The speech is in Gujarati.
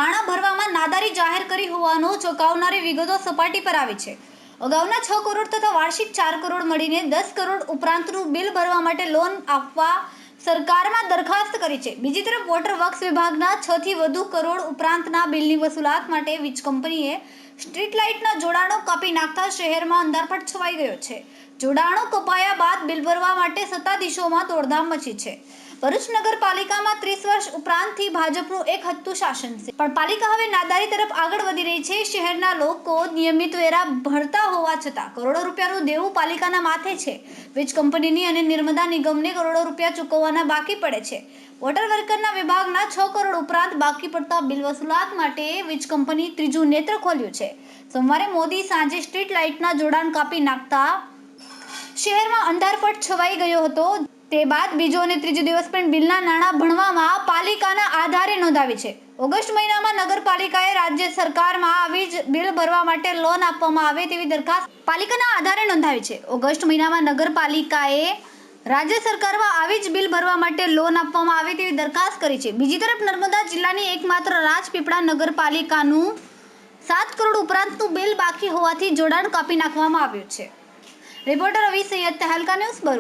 નાણાં ભરવામાં નાદારી જાહેર કરી હોવાનો ચોંકાવનારી વિગતો સપાટી પર આવી છે। અગાઉના 6 કરોડ તથા વાર્ષિક 4 કરોડ મળીને 10 કરોડ ઉપરાંતનું બિલ ભરવા માટે લોન આપવા સરકારમાં દરખાસ્ત કરી છે। બીજી તરફ વોટર વર્ક્સ વિભાગના 6 થી વધુ કરોડ ઉપરાંતના બિલની વસૂલાત માટે વીજ કંપનીએ સ્ટ્રીટ લાઇટના જોડાણો કાપી નાખતા શહેરમાં અંધારપટ છવાઈ ગયો છે। જોડાણો કપાયા બાદ બિલ ભરવા માટે સત્તાધીશોમાં દોડધામ મચી છે। ભરૂચ નગરપાલિકામાં 30 વર્ષ ઉપરાંતથી ભાજપનું એક હત્તું શાસન છે, પણ પાલિકા હવે નાદારી તરફ આગળ વધી રહી છે। શહેરના લોકો નિયમિત વેરા ભરતા હોવા છતાં કરોડો રૂપિયાનું દેવું પાલિકાના માથે છે। વીજ કંપનીની અને નર્મદા નિગમને કરોડો રૂપિયા ચૂકવવાના બાકી પડે છે। વોટર વર્કરના વિભાગના 6 કરોડ ઉપરાંત બાકી પડતા બિલ વસૂલાત માટે વીજ કંપની ત્રીજું નેત્ર ખોલ્યું છે। સોમવારે મોડી સાંજે સ્ટ્રીટ લાઇટના જોડાણ કાપી નાખતા શહેરમાં અંધારપટ છવાઈ ગયો હતો। તે બાદ બીજો અને ત્રીજો દિવસ પણ બિલના નાણાં ભણવામાં પાલિકાના આધારે નોંધાવી છે। ઓગસ્ટ મહિનામાં નગરપાલિકાએ રાજ્ય સરકારમાં આવી જ બિલ ભરવા માટે લોન આપવામાં આવે તેવી દરખાસ્ત પાલિકાના આધારે નોંધાવી છે। ઓગસ્ટ મહિનામાં નગરપાલિકાએ રાજ્ય સરકારમાં આવી જ બિલ ભરવા માટે લોન આપવામાં આવે તેવી દરખાસ્ત કરી છે। બીજી તરફ નર્મદા જિલ્લાની એકમાત્ર રાજપીપળા નગરપાલિકાનું 7 કરોડ ઉપરાંતનું બિલ બાકી હોવાથી જોડાણ કાપી નાખવામાં આવ્યું છે। રિપોર્ટર રવિ સૈયદ, તહેલકા ન્યૂઝ, ભરૂચ।